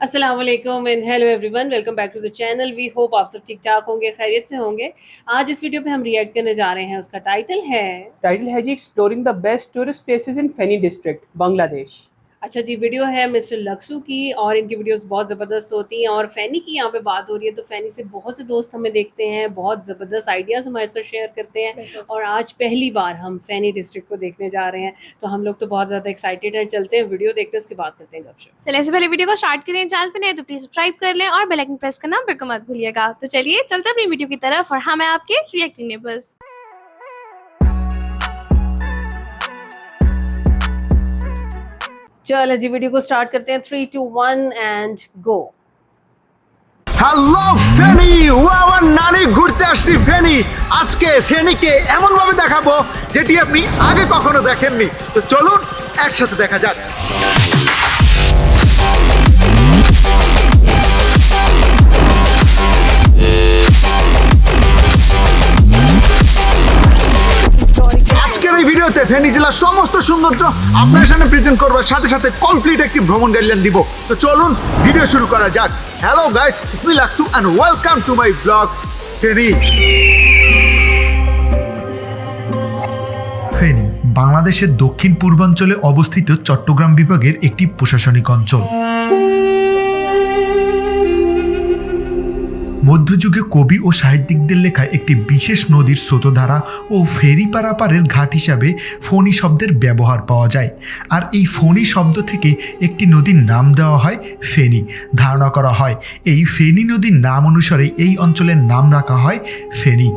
अस्सलाम वालेकुम and hello everyone, welcome back to the channel. We hope आप सब ठीक ठाक होंगे, खैरियत से होंगे। आज इस वीडियो पे हम रिएक्ट करने जा रहे हैं, उसका टाइटल है जी exploring the best tourist places in Feni district Bangladesh. अच्छा जी, वीडियो है मिस्टर लक्सू की और इनकी वीडियोस बहुत ज़बरदस्त होती हैं। और फ़ैनी की यहाँ पे बात हो रही है तो फ़ैनी से बहुत से दोस्त हमें देखते हैं, बहुत ज़बरदस्त आइडियाज़ हमारे साथ शेयर करते हैं। और आज पहली बार हम फ़ैनी डिस्ट्रिक्ट को देखने जा रहे हैं, तो हम लोग तो बहुत ज़्यादा एक्साइटेड हैं। चलते हैं, वीडियो देखते हैं, उसके बाद करते हैं गपशप। चलिए इससे पहले वीडियो को स्टार्ट करें, चैनल पे नए तो प्लीज सब्सक्राइब कर लें और बेल आइकन प्रेस करना बिल्कुल मत भूलिएगा। तो चलिए चलते हैं अपनी वीडियो की तरफ और हाँ, मैं आपके रिएक्टिंग नेबर्स। चलो जी, वीडियो को स्टार्ट करते हैं। 3 2 1 एंड गो। হ্যালো ফেনী, ও আমার নানি ঘুরতে আসছি ফেনী। আজকে ফেনীকে এমন ভাবে দেখাবো যেটি আপনি আগে কখনো দেখেননি। তো চলুন একসাথে দেখা যাক। আজকের এই ভিডিওতে ফেনী জেলার সমস্ত সৌন্দর্য আপনার সামনে প্রেজেন্ট করবার সাথে সাথে কমপ্লিট একটি ভ্রমণ গাইডলাইন দিব। তো চলুন ভিডিও শুরু করা যাক। Hello guys, it's me Laksu and welcome to my blog Feni. Feni বাংলাদেশের দক্ষিণ পূর্বাঞ্চলে অবস্থিত চট্টগ্রাম বিভাগের একটি প্রশাসনিক অঞ্চল। মধ্যযুগে কবি ও সাহিত্যিকদের লেখা একটি বিশেষ নদীর স্রোতধারা ও ফেরি পারাপারের ঘাট হিসাবে ফণী শব্দের ব্যবহার পাওয়া যায়। আর এই ফণী শব্দ থেকে একটি নদীর নাম দেওয়া হয় ফেনী। ধারণা করা হয় এই ফেনী নদীর নাম অনুসারে এই অঞ্চলের নাম রাখা হয় ফেনী।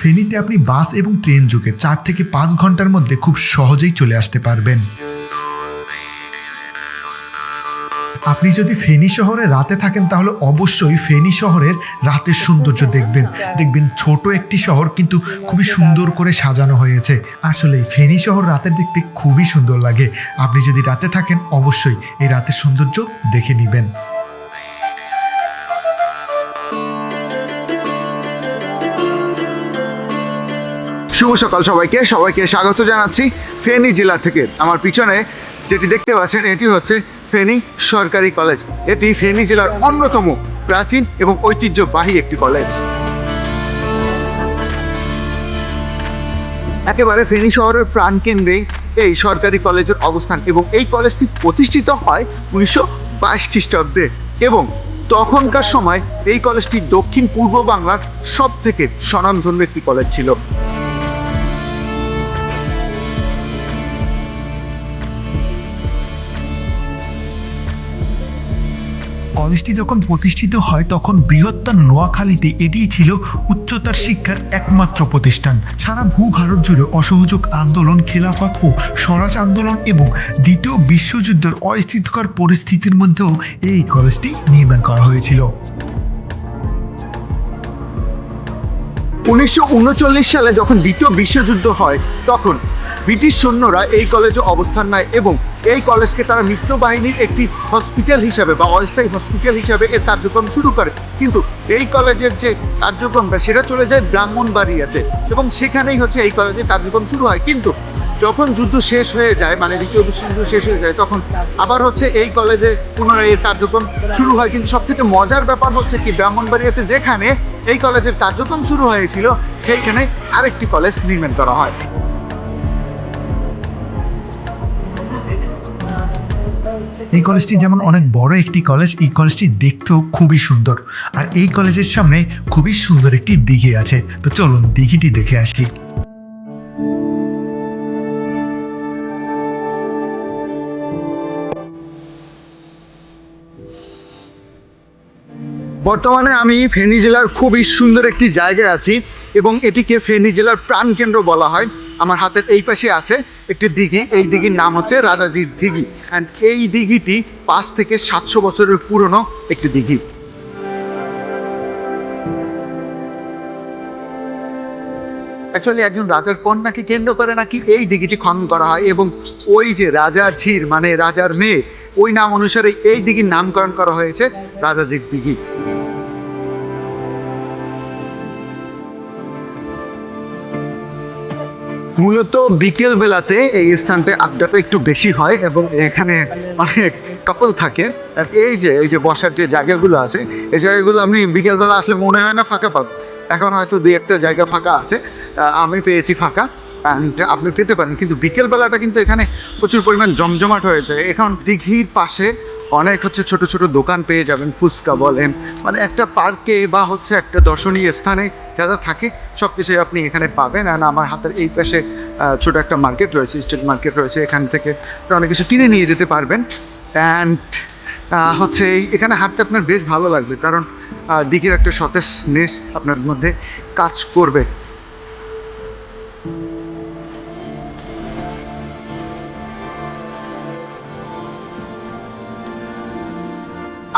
ফেনীতে আপনি বাস এবং ট্রেন যোগে 4 থেকে 5 ঘন্টার মধ্যে খুব সহজেই চলে আসতে পারবেন। আপনি যদি ফেনী শহরে রাতে থাকেন তাহলে অবশ্যই ফেনী শহরের রাতের সৌন্দর্য দেখবেন ছোট একটি শহর কিন্তু খুবই সুন্দর করে সাজানো হয়েছে। আসলে ফেনী শহর রাতের দেখতে খুবই সুন্দর লাগে। আপনি যদি রাতে থাকেন অবশ্যই এই রাতের সৌন্দর্য দেখে নেবেন। শুভ সকাল সবাইকে স্বাগত জানাচ্ছি ফেনী জেলা থেকে। আমার পিছনে যেটি দেখতে পাচ্ছেন এটি হচ্ছে ফেনী সরকারি কলেজ। এটি ফেনী জেলার অন্যতম প্রাচীন এবং ঐতিহ্যবাহী একটি কলেজ। একেবারে ফেনী শহরের প্রাণকেন্দ্রে এই সরকারি কলেজের অবস্থান এবং এই কলেজটি প্রতিষ্ঠিত হয় 1922 খ্রিস্টাব্দে এবং তখনকার সময় এই কলেজটি দক্ষিণ পূর্ব বাংলার সব থেকে স্বনামধন্য একটি কলেজ ছিল। কলেজটি যখন প্রতিষ্ঠিত হয় তখন বৃহত্তর নোয়াখালীতে এটিই ছিল উচ্চতর শিক্ষার একমাত্র প্রতিষ্ঠান। সারা ভূভারত জুড়ে অসহযোগ আন্দোলন, খেলাফত ও স্বরাজ আন্দোলন এবং দ্বিতীয় বিশ্বযুদ্ধের অস্থিতিকর পরিস্থিতির মধ্যেও এই কলেজটি নির্মাণ করা হয়েছিল। 1939 সালে যখন দ্বিতীয় বিশ্বযুদ্ধ হয় তখন ব্রিটিশ সৈন্যরা এই কলেজে অবস্থান নেয় এবং এই কলেজকে তারা মিত্র বাহিনীর একটি হসপিটাল হিসাবে বা অস্থায়ী হসপিটাল হিসাবে এর কার্যক্রম শুরু করে। কিন্তু এই কলেজের যে কার্যক্রমটা সেটা চলে যায় ব্রাহ্মণবাড়িয়াতে এবং সেখানেই হচ্ছে এই কলেজের কার্যক্রম শুরু হয়। কিন্তু যখন যুদ্ধ শেষ হয়ে যায়, মানে দ্বিতীয় বিশ্বযুদ্ধ শেষ হয়ে যায়, তখন আবার হচ্ছে এই কলেজে পুনরায় এর কার্যক্রম শুরু হয়। কিন্তু সব থেকে মজার ব্যাপার হচ্ছে কি, ব্রাহ্মণবাড়িয়াতে যেখানে এই কলেজের কার্যক্রম শুরু হয়েছিল সেইখানে আরেকটি কলেজ নির্মাণ করা হয়। এই কলেজটি যেমন অনেক বড় একটি কলেজ, এই কলেজটি দেখতেও খুবই সুন্দর। আর এই কলেজের সামনে খুবই সুন্দর একটি দিঘি আছে। তো চলুন দিঘিটি দেখে আসি। বর্তমানে আমি ফেনী জেলার খুবই সুন্দর একটি জায়গায় আছি এবং এটিকে ফেনী জেলার প্রাণকেন্দ্র বলা হয়। আমার হাতের এই পাশে আছে একটি দিঘি, এই দিঘির নাম হচ্ছে রাজাজির দিঘি। অ্যান্ড এই দিঘিটি 5 থেকে 700 বছরের পুরনো একটি দিঘি। অ্যাকচুয়ালি একজন রাজার কন্যাকে কেন্দ্র করে নাকি এই দিঘিটি খনন করা হয় এবং ওই যে রাজাঝির মানে রাজার মেয়ে, ওই নাম অনুসারে এই দিঘির নামকরণ করা হয়েছে রাজাজির দিঘি। মূলত বিকেল বেলাতে এই স্থানটা আড্ডাটা একটু বেশি হয় এবং এখানে অনেক কাপল থাকে। আর এই যে বসার যে জায়গাগুলো আছে, এই জায়গাগুলো আপনি বিকেলবেলা আসলে মনে হয় না ফাঁকা পাবেন। এখন হয়তো দুই একটা জায়গা ফাঁকা আছে, আমি পেয়েছি ফাঁকা, আপনি পেতে পারেন। কিন্তু বিকেলবেলাটা কিন্তু এখানে প্রচুর পরিমাণ জমজমাট হয়ে যায়। এখন দিঘির পাশে অনেক ছোট ছোট দোকান পেয়ে যাবেন, ফুচকা বলেন, মানে একটা পার্কে বা একটা দর্শনীয় স্থানে যারা থাকে সব কিছুই আপনি এখানে পাবেন। আর আমার হাতের এই পাশে ছোট একটা মার্কেট রয়েছে, স্ট্রিট মার্কেট রয়েছে, এখান থেকে অনেক কিছু কিনে নিয়ে যেতে পারবেন। অ্যান্ড এখানে হাঁটতে আপনার বেশ ভালো লাগবে, কারণ দিঘির একটা সতেজনেস আপনার মধ্যে কাজ করবে।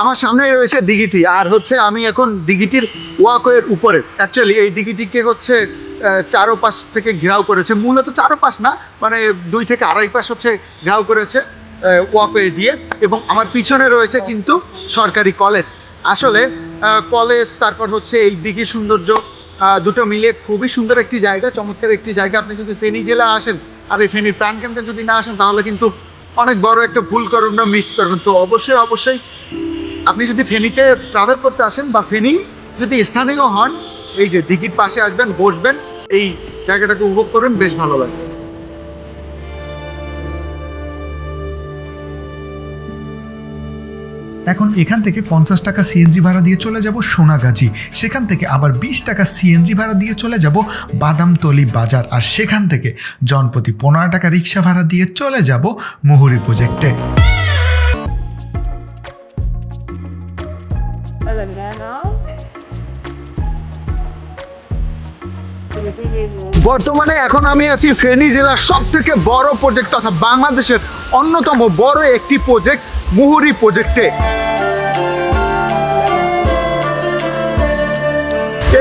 আমার সামনে রয়েছে দিঘিটি, আর আমি এখন দিঘিটির ওয়াকওয়ের উপরে। অ্যাকচুয়ালি এই দিঘিটিকে চারোপাশ থেকে ঘেরাও করেছে, মূলত চারোপাশ না, মানে 2 থেকে আড়াই পাশ ঘেরাও করেছে ওয়াকওয়ে দিয়ে। এবং আমার পিছনে রয়েছে কিন্তু সরকারি কলেজ। আসলে কলেজ, তারপর এই দিঘির সৌন্দর্য, দুটো মিলে খুবই সুন্দর একটি জায়গা, চমৎকার একটি জায়গা। আপনি যদি ফেনী জেলা আসেন আর এই ফেনীর প্রাণকেন্দ্রে যদি না আসেন, তাহলে কিন্তু অনেক বড় একটা ভুল করবেন না, মিস করবেন। তো অবশ্যই আপনি যদি ফেনীতে ট্রাভেল করতে আসেন বা ফেনী যদি স্থানীয় হন, এই যে দিঘির পাশে আসবেন, বসবেন, এই জায়গাটাকে উপভোগ করবেন, বেশ ভালো লাগবে। এখন এখান থেকে 50 টাকা সিএনজি ভাড়া দিয়ে চলে যাব সোনাগাজী, সেখান থেকে আবার 20 টাকা সিএনজি ভাড়া দিয়ে চলে যাব বাদামতলি বাজার, আর সেখান থেকে জনপ্রতি 15 টাকা রিক্সা ভাড়া দিয়ে চলে যাব মুহুরী প্রজেক্টে। বর্তমানে এখন আমি আছি ফেনী জেলার সবথেকে বড় প্রজেক্ট তথা বাংলাদেশের অন্যতম বড় একটি প্রজেক্ট, মুহুরী প্রজেক্টে।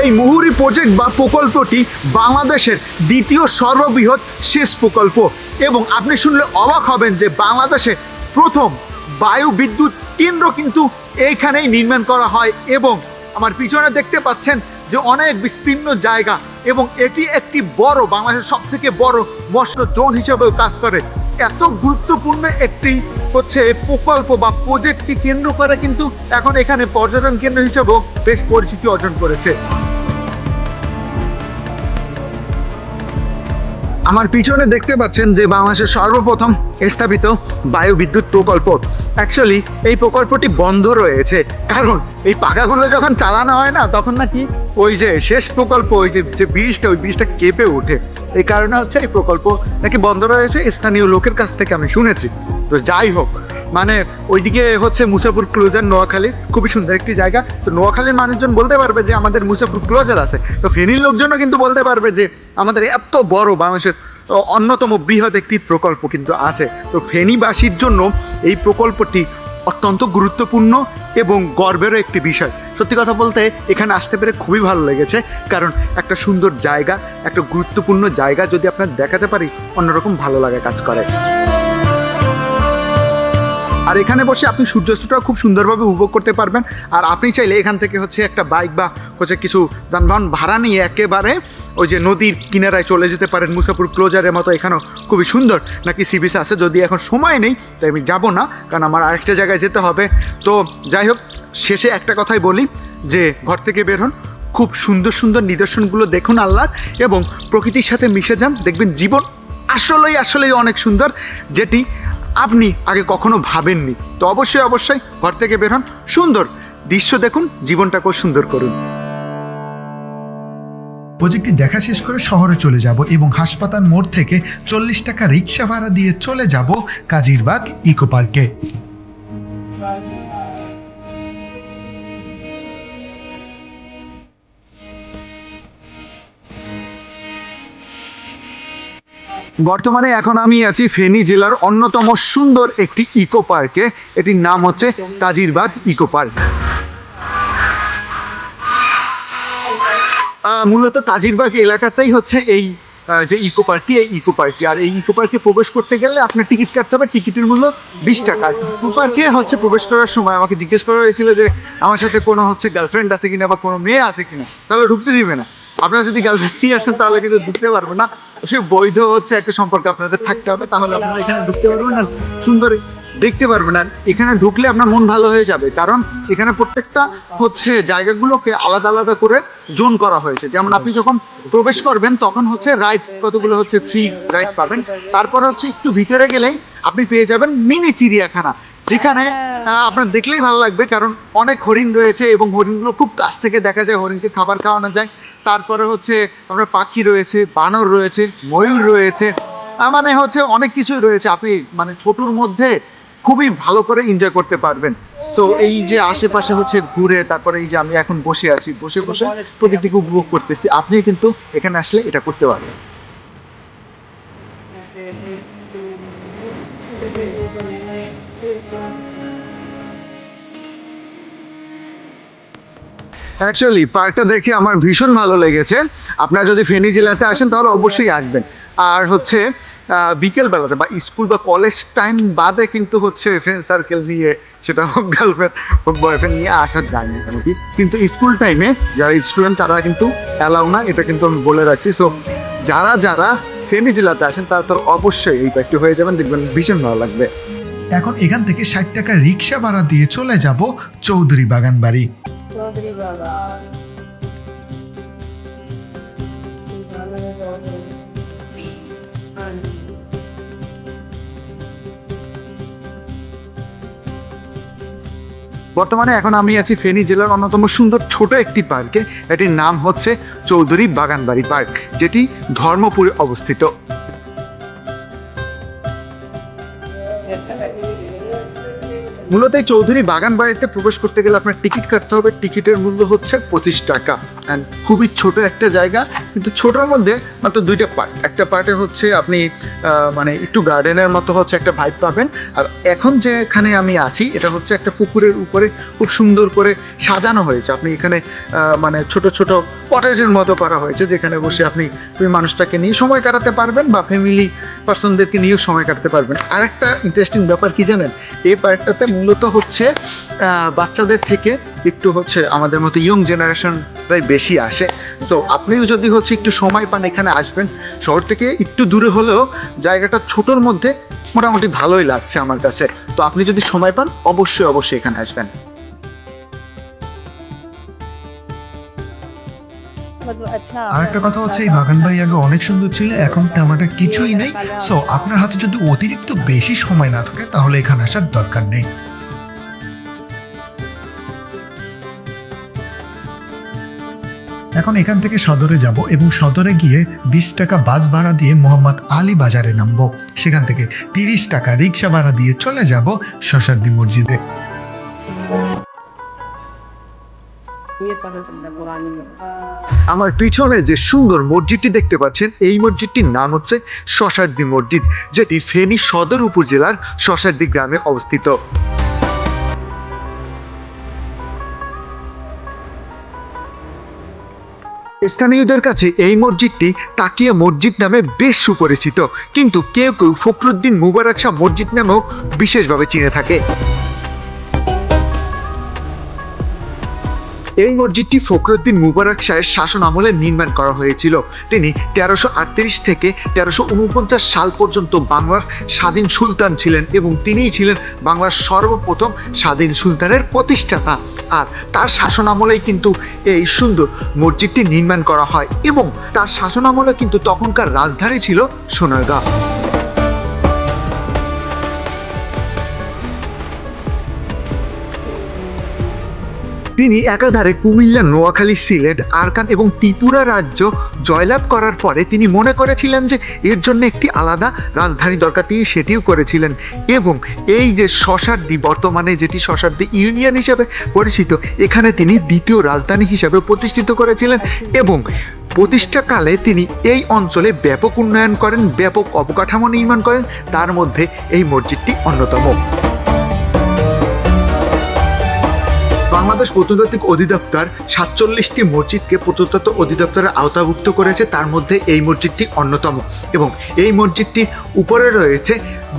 এই মুহুরী প্রজেক্ট বা প্রকল্পটি বাংলাদেশের দ্বিতীয় সর্ববৃহৎ সেচ প্রকল্প, এবং আপনি শুনলে অবাক হবেন যে বাংলাদেশে প্রথম বায়ু বিদ্যুৎ কেন্দ্র কিন্তু এইখানেই নির্মাণ করা হয়। এবং আমার পিছনে দেখতে পাচ্ছেন যে অনেক বিস্তীর্ণ জায়গা, এবং এটি একটি বড়, বাংলাদেশের সব থেকে বড় মৎস্য জোন হিসেবেও কাজ করে। এত গুরুত্বপূর্ণ একটি প্রকল্প বা প্রজেক্টকে কেন্দ্র করে কিন্তু এখন এখানে পর্যটন কেন্দ্র হিসেবেও বেশ পরিচিতি অর্জন করেছে। আমার পিছনে দেখতে পাচ্ছেন যে বাংলাদেশের সর্বপ্রথম স্থাপিত বায়ু বিদ্যুৎ প্রকল্প। অ্যাকচুয়ালি এই প্রকল্পটি বন্ধ রয়েছে, কারণ এই পাখাগুলো যখন চালানো হয় না, তখন নাকি ওই যে শেষ প্রকল্প, ওই যে ব্রিজটা কেঁপে ওঠে। এই কারণে এই প্রকল্প নাকি বন্ধ রয়েছে, স্থানীয় লোকের কাছ থেকে আমি শুনেছি। তো যাই হোক, মানে ওইদিকে মুসাপুর ক্লোজার, নোয়াখালী, খুবই সুন্দর একটি জায়গা। তো নোয়াখালীর মানুষজন বলতে পারবে যে আমাদের মুসাপুর ক্লোজার আছে, তো ফেনীর লোকজনও কিন্তু বলতে পারবে যে আমাদের এত বড় বাংলাদেশের অন্যতম বৃহৎ একটি প্রকল্প কিন্তু আছে। তো ফেনীবাসীর জন্য এই প্রকল্পটি অত্যন্ত গুরুত্বপূর্ণ এবং গর্বেরও একটি বিষয়। সত্যি কথা বলতে এখানে আসতে পেরে খুবই ভালো লেগেছে, কারণ একটা সুন্দর জায়গা, একটা গুরুত্বপূর্ণ জায়গা যদি আপনার দেখাতে পারি, অন্যরকম ভালো লাগা কাজ করে। আর এখানে বসে আপনি সূর্যাস্তটাও খুব সুন্দরভাবে উপভোগ করতে পারবেন। আর আপনি চাইলে এখান থেকে একটা বাইক বা কিছু যানবাহন ভাড়া নিয়ে একেবারে ওই যে নদীর কিনারায় চলে যেতে পারেন। মুসাপুর ক্লোজারের মতো এখানেও খুবই সুন্দর নাকি সি বিচ আছে, যদি এখন সময় নেই তাই আমি যাব না, কারণ আমার আরেকটা জায়গায় যেতে হবে। তো যাই হোক, শেষে একটা কথাই বলি যে ঘর থেকে বের হন, খুব সুন্দর সুন্দর নিদর্শনগুলো দেখুন আল্লাহর, এবং প্রকৃতির সাথে মিশে যান, দেখবেন জীবন আসলেই অনেক সুন্দর, যেটি আপনি আগে কখনো ভাবেননি। তো অবশ্যই ঘর থেকে বের হন, সুন্দর দৃশ্য দেখুন, জীবনটাকেও সুন্দর করুন। প্রজেক্টটি দেখা শেষ করে শহরে চলে যাব এবং হাসপাতাল মোড় থেকে 40 টাকা রিক্সা ভাড়া দিয়ে চলে যাব কাজিরবাগ ইকো পার্কে। বর্তমানে এখন আমি আছি ফেনী জেলার অন্যতম সুন্দর একটি ইকো পার্কে। এটির নাম কাজিরবাগ ইকো পার্ক। মূলত কাজিরবাগ এলাকাতেই এই যে ইকো পার্কটি, এই ইকো পার্কটি। আর এই ইকো পার্কে প্রবেশ করতে গেলে আপনার টিকিট কাটতে হবে, টিকিটের মূল্য 20 টাকা। ইকো পার্কে প্রবেশ করার সময় আমাকে জিজ্ঞেস করা হয়েছিল যে আমার সাথে কোনো গার্লফ্রেন্ড আছে কিনা বা কোনো মেয়ে আছে কিনা, তাহলে ঢুকতে দিবে না। আপনারা যদি গার্লফ্রেন্ড নিয়ে আসেন তাহলে কিন্তু ঢুকতে পারবেন না। সে বৈধ হচ্ছে একটা সম্পর্ক আপনাদের থাকতে হবে, তাহলে আপনারা এখানে ঢুকতে পারবেন না, সুন্দর দেখতে পারবেন। আর এখানে ঢুকলে আপনার মন ভালো হয়ে যাবে, কারণ এখানে প্রত্যেকটা হচ্ছে জায়গাগুলোকে আলাদা আলাদা করে জোন করা হয়েছে। যেমন আপনি যখন প্রবেশ করবেন তখন হচ্ছে রাইড কতগুলো হচ্ছে ফ্রি রাইড পাবেন, তারপরে হচ্ছে একটু ভিতরে গেলেই আপনি পেয়ে যাবেন মিনি চিড়িয়াখানা, যেখানে আপনার দেখলেই ভালো লাগবে, কারণ অনেক হরিণ রয়েছে এবং হরিণগুলো খুব কাছ থেকে দেখা যায়, হরিণকে খাবার খাওয়ানো যায়। তারপরে হচ্ছে আপনার পাখি রয়েছে, বানর রয়েছে, ময়ূর রয়েছে, মানে হচ্ছে অনেক কিছুই রয়েছে। আপনি মানে ছোটোর মধ্যে খুবই ভালো করে এনজয় করতে পারবেন। তো এই যে আশেপাশে হচ্ছে ঘুরে, তারপরে এই যে আমি এখন বসে আছি, বসে বসে প্রকৃতিকে উপভোগ করতেছি, আপনি কিন্তু এখানে আসলে এটা করতে পারবেন। অ্যাকচুয়ালি পার্কটা দেখে আমার ভীষণ ভালো লেগেছে। আপনারা যদি ফেনী জেলাতে আসেন তাহলে অবশ্যই আসবেন। আর হচ্ছে বিকেলবেলাতে বা স্কুল বা কলেজ টাইম বাদে কিন্তু হচ্ছে ফ্রেন্ড সার্কেল নিয়ে, সেটা হোক গার্লফ্রেন্ড হোক বয়ফ্রেন্ড নিয়ে আসা যায় না কি, কিন্তু স্কুল টাইমে যারা স্টুডেন্ট তারা কিন্তু অ্যালাউ না, এটা কিন্তু আমি বলে রাখছি। সো যারা যারা ফেনী জেলাতে আসেন তারা তো অবশ্যই এই পার্কটি হয়ে যাবেন, দেখবেন ভীষণ ভালো লাগবে। এখন এখান থেকে 60 টাকা রিক্সা ভাড়া দিয়ে চলে যাব চৌধুরী বাগান বাড়ি। বর্তমানে এখন আমি আছি ফেনী জেলার অন্যতম সুন্দর ছোট একটি পার্কে। এটির নাম হচ্ছে চৌধুরী বাগানবাড়ি পার্ক, যেটি ধর্মপুরে অবস্থিত। মূলত এই চৌধুরী বাগান বাড়িতে প্রবেশ করতে গেলে আপনার টিকিট কাটতে হবে। টিকিটের মূল্য হচ্ছে 25 টাকা। অ্যান্ড খুবই ছোট একটা জায়গা, কিন্তু ছোটোর মধ্যে মাত্র 2টা পার্ট। একটা পার্টে হচ্ছে আপনি মানে একটু গার্ডেনের মতো হচ্ছে একটা ভাইব পাবেন। আর এখন যেখানে আমি আছি এটা হচ্ছে একটা পুকুরের উপরে খুব সুন্দর করে সাজানো হয়েছে। আপনি এখানে মানে ছোট ছোট কটেজের মতো করা হয়েছে, যেখানে বসে আপনি মানুষটাকে নিয়ে সময় কাটাতে পারবেন বা ফ্যামিলি পার্সনদেরকে নিয়েও সময় কাটাতে পারবেন। আর একটা ইন্টারেস্টিং ব্যাপার কি জানেন, এই পার্কটাতে মূলত হচ্ছে বাচ্চাদের থেকে একটু হচ্ছে আমাদের মতো ইয়ং জেনারেশনরাই বেশি আসে। সো আপনিও যদি হচ্ছে একটু সময় পান এখানে আসবেন। শহর থেকে একটু দূরে হলেও জায়গাটা ছোটোর মধ্যে মোটামুটি ভালোই লাগছে আমার কাছে। তো আপনি যদি সময় পান অবশ্যই অবশ্যই এখানে আসবেন। আর একটা কথা হচ্ছে, এই বাগান বাড়ি আগে অনেক সুন্দর ছিল, এখন তেমনটা কিছুই নেই। সো আপনার হাতে যদি অতিরিক্ত বেশি সময় না থাকে তাহলে এখানে আসার দরকার নেই। এখন এখান থেকে সদরে যাব এবং সদরে গিয়ে 20 টাকা বাস ভাড়া দিয়ে মোহাম্মদ আলী বাজারে নামবো। সেখান থেকে 30 টাকা রিক্সা ভাড়া দিয়ে চলে যাব শশার্দী মসজিদে। আমার পিছনে যে সুন্দর মসজিদটি দেখতে পাচ্ছেন, এই মসজিদটির নাম হচ্ছে শশার্দী মসজিদ, যেটি ফেনী সদর উপজেলার শশার্দী গ্রামে অবস্থিত। স্থানীয়দের কাছে এই মসজিদটি তাকিয়া মসজিদ নামে বেশ সুপরিচিত, কিন্তু কেউ কেউ ফখরুদ্দিন মুবারক শাহ মসজিদ নামেও বিশেষভাবে চিনে থাকে। এই মসজিদটি ফখরুদ্দিন মুবারক শাহের শাসন আমলে নির্মাণ করা হয়েছিল। তিনি 1338 থেকে 1349 সাল পর্যন্ত বাংলার স্বাধীন সুলতান ছিলেন এবং তিনিই ছিলেন বাংলার সর্বপ্রথম স্বাধীন সুলতানের প্রতিষ্ঠাতা। আর তার শাসন আমলেই কিন্তু এই সুন্দর মসজিদটি নির্মাণ করা হয় এবং তার শাসন আমলে কিন্তু তখনকার রাজধানী ছিল সোনারগাঁ। তিনি একাধারে কুমিল্লা, নোয়াখালী, সিলেট, আরাকান এবং ত্রিপুরা রাজ্য জয়লাভ করার পরে তিনি মনে করেছিলেন যে এর জন্য একটি আলাদা রাজধানী দরকার। তিনি সেটিও করেছিলেন এবং এই যে শশার্দী, বর্তমানে যেটি শশার্দী ইউনিয়ন হিসেবে পরিচিত, এখানে তিনি দ্বিতীয় রাজধানী হিসেবে প্রতিষ্ঠিত করেছিলেন এবং প্রতিষ্ঠাকালে তিনি এই অঞ্চলে ব্যাপক উন্নয়ন করেন, ব্যাপক অবকাঠামো নির্মাণ করেন, তার মধ্যে এই মসজিদটি অন্যতম। বাংলাদেশ প্রত্নতাত্ত্বিক অধিদপ্তর 47টি মসজিদকে প্রত্নতত্ত্ব অধিদপ্তরের আওতাভুক্ত করেছে, তার মধ্যে এই মসজিদটি অন্যতম। এবং এই মসজিদটির উপরে রয়েছে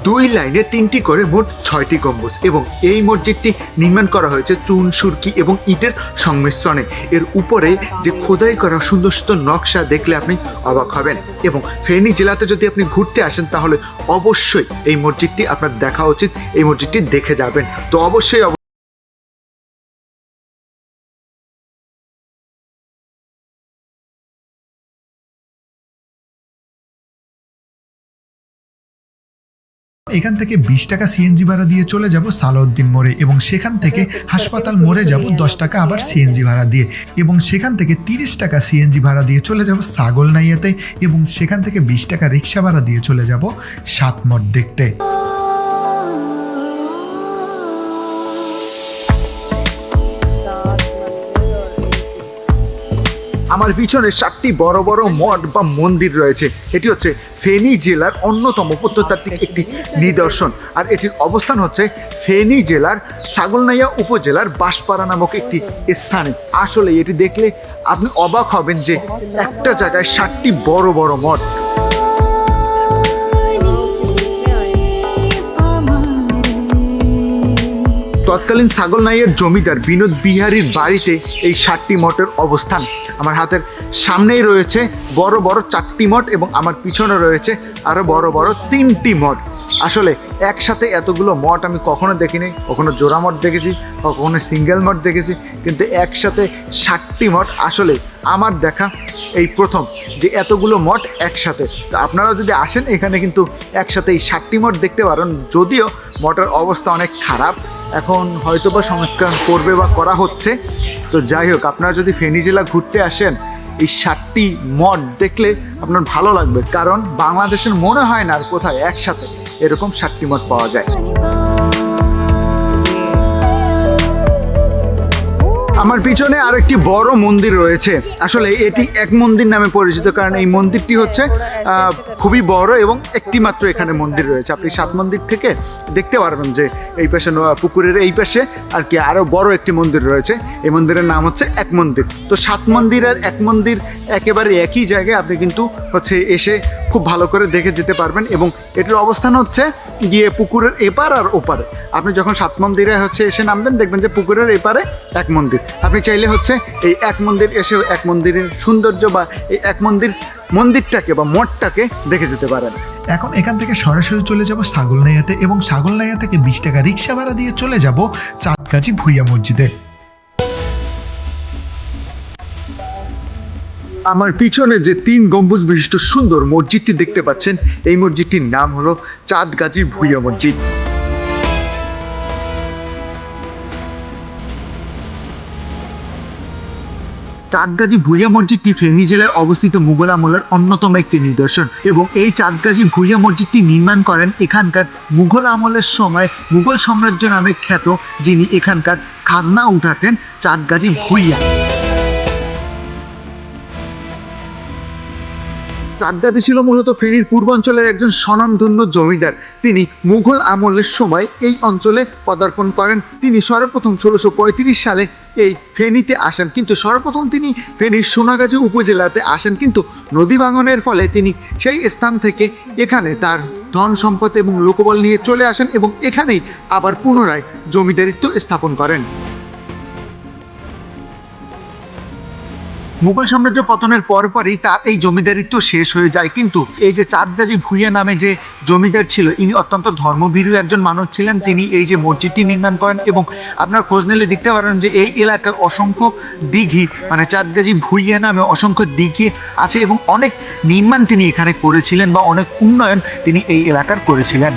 2 লাইনে 3টি করে মোট 6টি গম্বুজ। এবং এই মসজিদটি নির্মাণ করা হয়েছে চুন, সুরকি এবং ইটের সংমিশ্রণে। এর উপরে যে খোদাই করা সুন্দর সুন্দর নকশা দেখলে আপনি অবাক হবেন। এবং ফেনী জেলাতে যদি আপনি ঘুরতে আসেন তাহলে অবশ্যই এই মসজিদটি আপনার দেখা উচিত, এই মসজিদটি দেখে যাবেন। তো অবশ্যই এখান থেকে 20 টাকা সিএনজি ভাড়া দিয়ে চলে যাব সালাউদ্দিন মোড়ে, এবং সেখান থেকে হাসপাতাল মোড়ে যাব 10 টাকা আবার সিএনজি ভাড়া দিয়ে, এবং সেখান থেকে 30 টাকা সিএনজি ভাড়া দিয়ে চলে যাব ছাগলনাইয়াতে, এবং সেখান থেকে 20 টাকা রিক্সা ভাড়া দিয়ে চলে যাব সাতমঠ দেখতে। আমার পিছনে 7টি বড় বড় মঠ বা মন্দির রয়েছে। এটি হচ্ছে ফেনী জেলার অন্যতম প্রত্নতাত্ত্বিক একটি নিদর্শন, আর এটির অবস্থান হচ্ছে ফেনী জেলার ছাগলনাইয়া উপজেলার বাঁশপাড়া নামক একটি স্থানে। আসলে এটি দেখলে আপনি অবাক হবেন যে একটা জায়গায় 7টি বড় বড় মঠ। তৎকালীন ছাগলনাইয়ের জমিদার বিনোদ বিহারীর বাড়িতে এই 7টি মঠের অবস্থান। আমার হাতের সামনেই রয়েছে বড় বড় 4টি মঠ, এবং আমার পিছনে রয়েছে আরো বড় বড় 3টি মঠ। আসলে একসাথে এতগুলো মঠ আমি কখনো দেখিনি। কখনো জোড়া মঠ দেখেছি, কখনো সিঙ্গেল মঠ দেখেছি, কিন্তু একসাথে 7টি মঠ আসলে আমার দেখা এই প্রথম যে এতগুলো মঠ একসাথে। তো আপনারা যদি আসেন এখানে কিন্তু একসাথে এই 7টি মঠ দেখতে পারেন। যদিও মঠের অবস্থা অনেক খারাপ, এখন হয়তো বা সংস্কার করবে বা করা হচ্ছে। তো যাই হোক, আপনারা যদি ফেনী জেলা ঘুরতে আসেন এই 7টি মঠ দেখলে আপনার ভালো লাগবে, কারণ বাংলাদেশের মনে হয় না আর কোথায় একসাথে এরকম 7টি মঠ পাওয়া যায়। আমার পিছনে আরেকটি বড় মন্দির রয়েছে। আসলে এটি এক মন্দির নামে পরিচিত, কারণ এই মন্দিরটি হচ্ছে খুবই বড় এবং একটি মাত্র এখানে মন্দির রয়েছে। আপনি সাত মন্দির থেকে দেখতে পারবেন যে এই পাশে পুকুরের এই পাশে আর কি আরো বড় একটি মন্দির রয়েছে। এই মন্দিরের নাম হচ্ছে এক মন্দির। তো 7 মন্দির আর এক মন্দির একেবারে একই জায়গায়, আপনি কিন্তু হচ্ছে এসে খুব ভালো করে দেখে যেতে পারবেন। এবং এটির অবস্থান হচ্ছে গিয়ে পুকুরের এপার আর ওপারে। আপনি যখন 7 মন্দিরে হচ্ছে এসে নামবেন দেখবেন যে পুকুরের এপারে এক মন্দির। আপনি চাইলে হচ্ছে এই এক মন্দির এসে এক মন্দিরের সৌন্দর্য বা এই এক মন্দিরটাকে বা মঠটাকে দেখে যেতে পারেন। এখন এখান থেকে সরাসরি চলে যাব ছাগলনাইয়াতে, এবং ছাগলনাইয়া থেকে 20 টাকা রিক্সা ভাড়া দিয়ে চলে যাব চাঁদগাছি ভুইয়া মসজিদে। আমার পিছনে যে 3 গম্বুজ বিশিষ্ট সুন্দর মসজিদটি দেখতে পাচ্ছেন, এই মসজিদটির নাম হলো চাঁদগাছি ভুইয়া মসজিদ। চাঁদগাছি ভুইয়া মসজিদটি ফেনী জেলায় অবস্থিত মুঘল আমলের অন্যতম একটি নিদর্শন। এবং এই চাঁদগাছি ভুইয়া মসজিদটি নির্মাণ করেন এখানকার মুঘল আমলের সময় মুঘল সাম্রাজ্য নামে খ্যাত যিনি এখানকার খাজনা উঠাতেন চাঁদগাছি ভুইয়া। চাঁদগাছি ছিল মূলত ফেনীর পূর্বাঞ্চলের একজন স্বনামধন্য জমিদার। তিনি মুঘল আমলের সময় এই অঞ্চলে পদার্পণ করেন। তিনি সর্বপ্রথম 1635 সালে এই ফেনীতে আসেন, কিন্তু সর্বপ্রথম তিনি ফেনীর সোনাগাজী উপজেলাতে আসেন, কিন্তু নদী ভাঙনের ফলে তিনি সেই স্থান থেকে এখানে তার ধন সম্পদ এবং লোকবল নিয়ে চলে আসেন এবং এখানেই আবার পুনরায় জমিদারিত্ব স্থাপন করেন। মুঘল সাম্রাজ্য পতনের পরপরই তার এই জমিদারিত্ব শেষ হয়ে যায়। কিন্তু এই যে চাঁদগাছি ভুইয়া নামে যে জমিদার ছিল, ইনি অত্যন্ত ধর্মভীরু একজন মানুষ ছিলেন। তিনি এই যে মসজিদটি নির্মাণ করেন এবং আপনার খোঁজ নিলে দেখতে পারেন যে এই এলাকার অসংখ্য দিঘি, মানে চাঁদগাছি ভুইয়া নামে অসংখ্য দিঘি আছে এবং অনেক নির্মাণ তিনি এখানে করেছিলেন বা অনেক উন্নয়ন তিনি এই এলাকার করেছিলেন।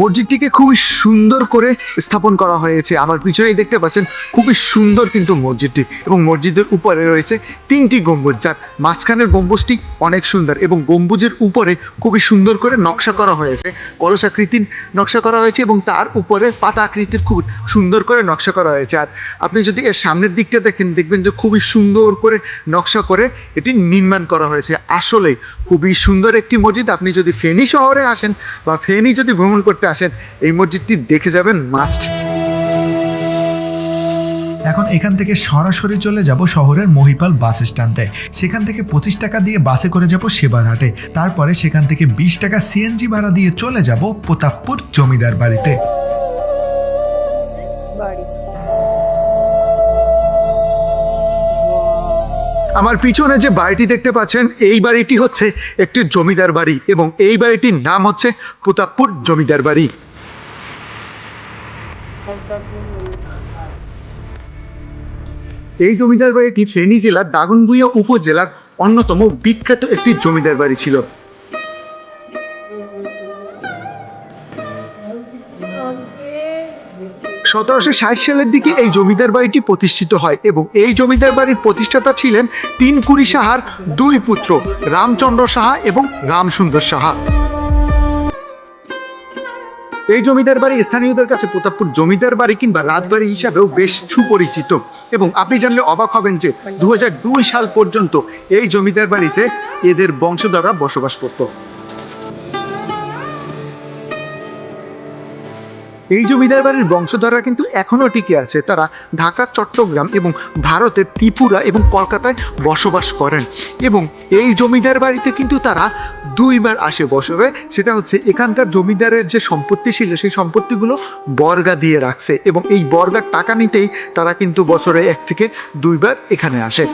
মসজিদটিকে খুবই সুন্দর করে স্থাপন করা হয়েছে। আমার পিছনেই দেখতে পাচ্ছেন খুবই সুন্দর কিন্তু মসজিদটি, এবং মসজিদের উপরে রয়েছে 3টি গম্বুজ, যার মাঝখানের গম্বুজটি অনেক সুন্দর এবং গম্বুজের উপরে খুবই সুন্দর করে নকশা করা হয়েছে, কলস আকৃতির নকশা করা হয়েছে এবং তার উপরে পাতা আকৃতির খুব সুন্দর করে নকশা করা হয়েছে। আর আপনি যদি এর সামনের দিকটা দেখেন দেখবেন যে খুবই সুন্দর করে নকশা করে এটি নির্মাণ করা হয়েছে। আসলে খুবই সুন্দর একটি মসজিদ। আপনি যদি ফেনী শহরে আসেন বা ফেনী যদি ভ্রমণ করতে আসেন এই মসজিদটি দেখে যাবেন মাস্ট। এখন এখান থেকে সরাসরি চলে যাব শহরের মহিপাল বাস স্ট্যান্ডে। সেখান থেকে 25 টাকা দিয়ে বাসে করে যাব সেবারহাটে। তারপরে সেখান থেকে 20 টাকা সিএনজি ভাড়া দিয়ে চলে যাব প্রতাপপুর জমিদার বাড়িতে। আমার পিছনে যে বাড়িটি দেখতে পাচ্ছেন এই বাড়িটি হচ্ছে একটি জমিদার বাড়ি এবং এই বাড়িটির নাম হচ্ছে প্রতাপপুর জমিদার বাড়ি। এই জমিদার বাড়িটি ফেনী জেলার দাগনভূঞা উপজেলার অন্যতম বিখ্যাত একটি জমিদার বাড়ি ছিল। 1760 সালের দিকে এই জমিদার বাড়িটি প্রতিষ্ঠিত হয় এবং এই জমিদার বাড়ির প্রতিষ্ঠাতা ছিলেন তিনকুড়ি সাহার দুই পুত্র রামচন্দ্র সাহা এবং রামসুন্দর সাহা। এই জমিদার বাড়ি স্থানীয়দের কাছে প্রতাপপুর জমিদার বাড়ি কিংবা রাজবাড়ি হিসাবেও বেশ সুপরিচিত এবং আপনি জানলে অবাক হবেন যে 2002 সাল পর্যন্ত এই জমিদার বাড়িতে এদের বংশধররা বসবাস করত। এই জমিদার বাড়ির বংশধররা কিন্তু এখনো টিকে আছে। তারা ঢাকা, চট্টগ্রাম এবং ভারতের ত্রিপুরা এবং কলকাতায় বসবাস করেন এবং এই জমিদার বাড়িতে কিন্তু তারা দুইবার আসে বছরে। সেটা হচ্ছে এখানকার জমিদারের যে সম্পত্তি ছিল সেই সম্পত্তিগুলো বর্গা দিয়ে রাখছে এবং এই বর্গার টাকা নিতেই তারা কিন্তু বছরে 1 থেকে 2 বার এখানে আসে।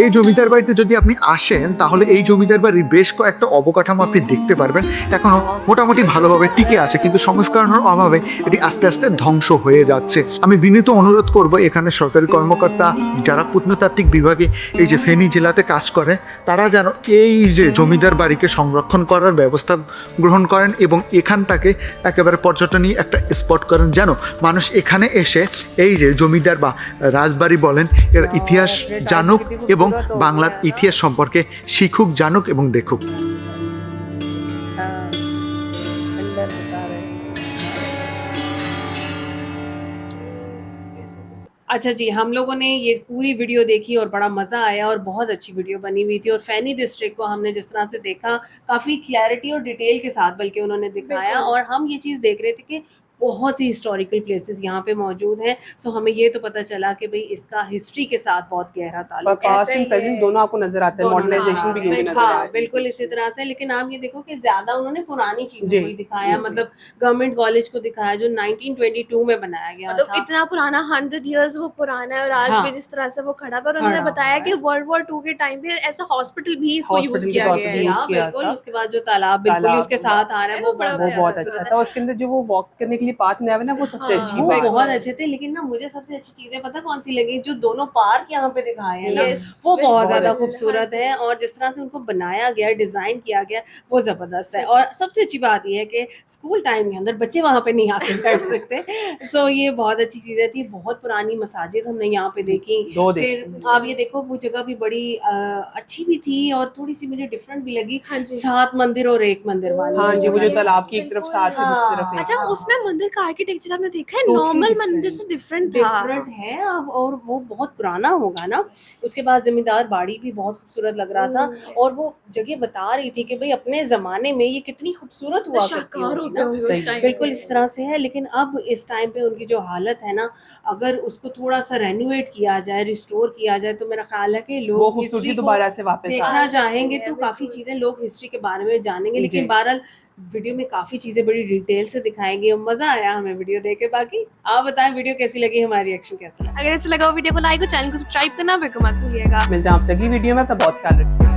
এই জমিদার বাড়িতে যদি আপনি আসেন তাহলে এই জমিদার বাড়ির বেশ কয়েকটা অবকাঠামো আপনি দেখতে পারবেন। এখনো মোটামুটি ভালোভাবে টিকে আছে কিন্তু সংস্করণের অভাবে এটি আস্তে আস্তে ধ্বংস হয়ে যাচ্ছে। আমি বিনীত অনুরোধ করব এখানে সরকারি কর্মকর্তা যারা প্রত্নতাত্ত্বিক বিভাগে এই যে ফেনী জেলাতে কাজ করে তারা যেন এই যে জমিদার বাড়িকে সংরক্ষণ করার ব্যবস্থা গ্রহণ করেন এবং এখানটাকে একেবারে পর্যটনী একটা স্পট করেন, যেন মানুষ এখানে এসে এই যে জমিদার বা রাজবাড়ি বলেন এর ইতিহাস জানুক এবং বাংলার ইতিহাস সম্পর্কে শিখুক, জানুক এবং দেখুক। अच्छा जी, हम लोगों ने ये पूरी वीडियो देखी और बड़ा मज़ा आया और बहुत अच्छी वीडियो बनी हुई थी और फैनी डिस्ट्रिक्ट को हमने जिस तरह से देखा काफ़ी क्लैरिटी और डिटेल के साथ बल्कि उन्होंने दिखाया और हम ये चीज़ देख रहे थे कि बहुत सी हिस्टोरिकल प्लेसेस यहाँ पे मौजूद हैं। सो हमें ये तो पता चला कि भाई इसका हिस्ट्री के साथ बहुत गहरा ताल्लुक है। पास्ट एंड प्रेजेंट दोनों आपको नजर आते हैं, मॉडर्नाइजेशन भी क्योंकि नजर हाँ, आया है। बिल्कुल इसी तरह से। लेकिन आप ये देखो कि ज्यादा उन्होंने पुरानी चीजों जी, को ही दिखाया, जी। मतलब गवर्नमेंट कॉलेज को दिखाया जो 1922 में बनाया गया मतलब था। इतना पुराना 100 इयर्स वो पुराना है और आज हाँ। भी जिस तरह से वो खड़ा पर उन्होंने खड़ा बताया हुआ कि है। वर्ल्ड वॉर 2 के टाइम पे ऐसा हॉस्पिटल भी इसको यूज हॉस्पिटल के किया तौर गया पे है। यूज हाँ, किया बिल्कुल। था। उसके बाद जो तालाब बिल्कुल ही उसके साथ आ रहा है वो बड़ा वो बहुत खूबसूरत अच्छा है। था। उसके अंदर जो वो वॉक करने के लिए पाथ बनाया हुआ है ना, वो सबसे अच्छी वो बात है। बहुत अच्छे थे। लेकिन ना मुझे सबसे अच्छी चीजें पता कौन सी लगी, जो दोनों पार्क यहाँ पे दिखाए हैं ना, Yes, वो बहुत बहुत ज्यादा अच्छे। खूबसूरत है और जिस तरह से उनको बनाया गया, डिजाइन किया गया, वो जबरदस्त है। और सबसे अच्छी बात ये है कि स्कूल टाइम के अंदर बच्चे वहाँ पे नहीं आके बैठ सकते। सो ये बहुत अच्छी चीजें थी। बहुत पुरानी मसाजिद हमने यहाँ पे देखी। दो फिर देखी। आप ये देखो वो जगह भी बड़ी अच्छी भी थी और थोड़ी सी मुझे डिफरेंट भी लगी। हाँ जी। 7 मंदिर और 1 मंदिर वाली हाँ जी, वो जो जगह है। तालाब की एक तरफ साथ है, दूसरी तरफ एक। अच्छा, उसमें मंदिर का आर्किटेक्चर आपने देखा है? Totally normal different। मंदिर से डिफरेंट था। डिफरेंट है अब और वो बहुत पुराना होगा ना। उसके बाद जमींदार बाड़ी भी बहुत खूबसूरत लग रहा था और वो जगह बता रही थी कि भाई अपने जमाने में ये कितनी खूबसूरत हुआ करती शाहकार होगी होते ना। होंगे सही, उस टाइम बिल्कुल इस तरह से है। लेकिन अब इस टाइम पे उनकी जो हालत है ना, अगर उसको थोड़ा सा रेनोवेट किया जाए, रिस्टोर किया जाए, तो मेरा ख्याल है कि वो लोग खूबसूरती हिस्ट्री को दोबारा से वापस आ देखना जाए। चाहेंगे तो काफी चीजें लोग हिस्ट्री के बारे में जानेंगे। लेकिन जी। बहरहाल वीडियो में काफी चीजें बड़ी डिटेल से दिखाई गई और मजा आया हमें वीडियो देख के। बाकी आप बताएं वीडियो कैसी लगी, हमारी रिएक्शन कैसा लगा। अगर अच्छा लगा हो वीडियो को लाइक और चैनल को सब्सक्राइब करना बिल्कुल मत भूलिएगा। मिलते हैं आपसे अगली वीडियो में, तब बहुत ख्याल रखिए।